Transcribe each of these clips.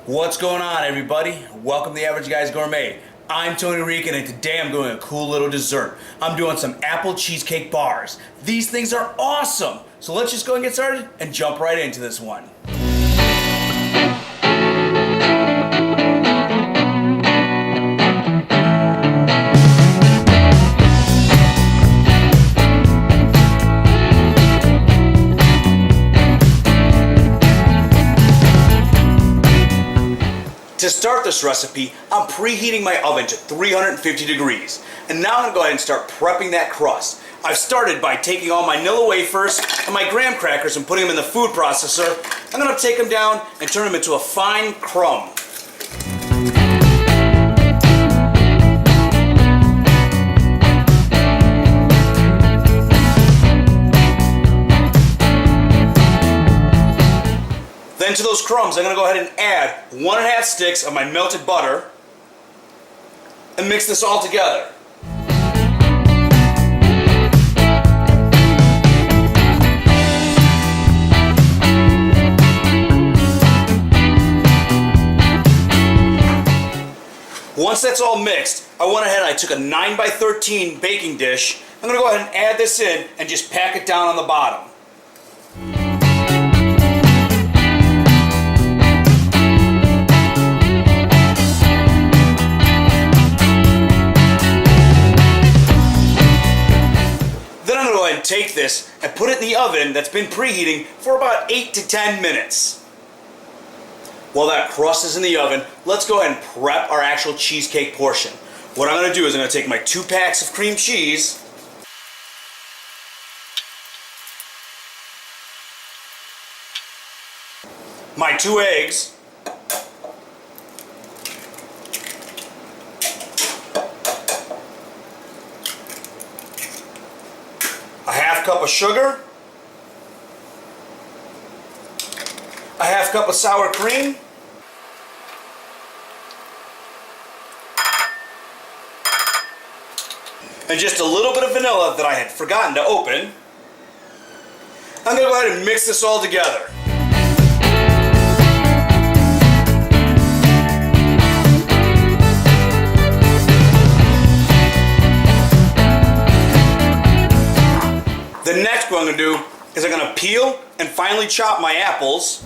What's going on, everybody? Welcome to the Average Guys Gourmet. I'm Tony Reek, and today I'm doing a cool little dessert. I'm doing some Apple Cheesecake Bars. These things are awesome! So let's just go and get started and jump right into this one. To start this recipe, I'm preheating my oven to 350 degrees. And now I'm going to go ahead and start prepping that crust. I've started by taking all my Nilla wafers and my graham crackers and putting them in the food processor. I'm going to take them down and turn them into a fine crumb. Then to those crumbs, I'm going to go ahead and add 1½ sticks of my melted butter and mix this all together. Once that's all mixed, I went ahead and I took a 9x13 baking dish. I'm going to go ahead and add this in and just pack it down on the bottom. Take this and put it in the oven that's been preheating for about 8 to 10 minutes. While that crust is in the oven, let's go ahead and prep our actual cheesecake portion. What I'm going to do is I'm going to take my 2 packs of cream cheese, my 2 eggs, a 1/2 cup of sugar, a 1/2 cup of sour cream, and just a little bit of vanilla that I had forgotten to open. I'm going to go ahead and mix this all together. The next what I'm going to do is I'm going to peel and finely chop my apples.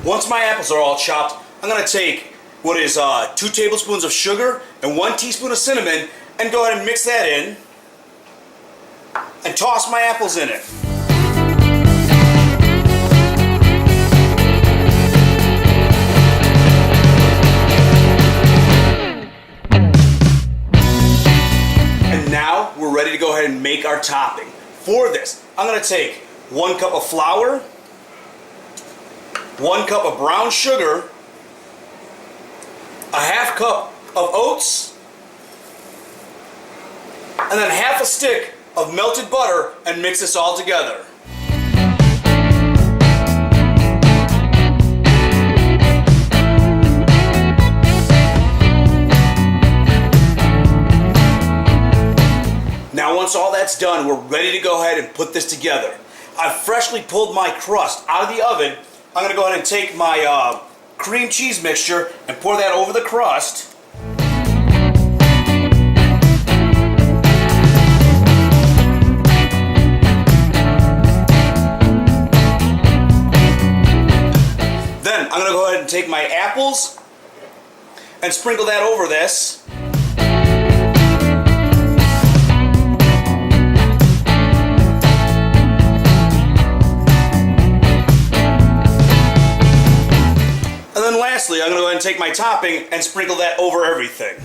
Once my apples are all chopped, I'm going to take what is 2 tablespoons of sugar and 1 teaspoon of cinnamon and go ahead and mix that in and toss my apples in it. Now we're ready to go ahead and make our topping. For this, I'm going to take 1 cup of flour, 1 cup of brown sugar, a 1/2 cup of oats, and then 1/2 stick of melted butter and mix this all together. Now once all that's done, we're ready to go ahead and put this together. I've freshly pulled my crust out of the oven. I'm going to go ahead and take my cream cheese mixture and pour that over the crust. Then I'm going to go ahead and take my apples and sprinkle that over this. And then lastly, I'm going to go ahead and take my topping and sprinkle that over everything.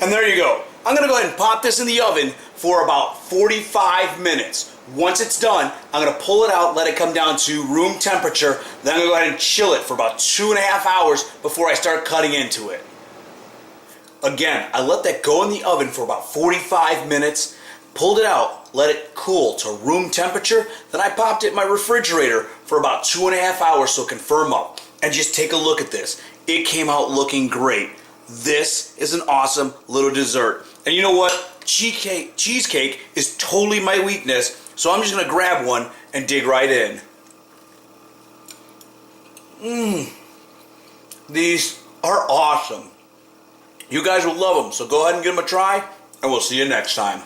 And there you go. I'm going to go ahead and pop this in the oven for about 45 minutes. Once it's done, I'm going to pull it out, let it come down to room temperature. Then I'm going to go ahead and chill it for about 2.5 hours before I start cutting into it. Again, I let that go in the oven for about 45 minutes, pulled it out, let it cool to room temperature. Then I popped it in my refrigerator for about 2.5 hours so it can firm up. And just take a look at this. It came out looking great. This is an awesome little dessert. And you know what? Cheesecake is totally my weakness, so I'm just going to grab one and dig right in. These are awesome. You guys will love them, so go ahead and give them a try, and we'll see you next time.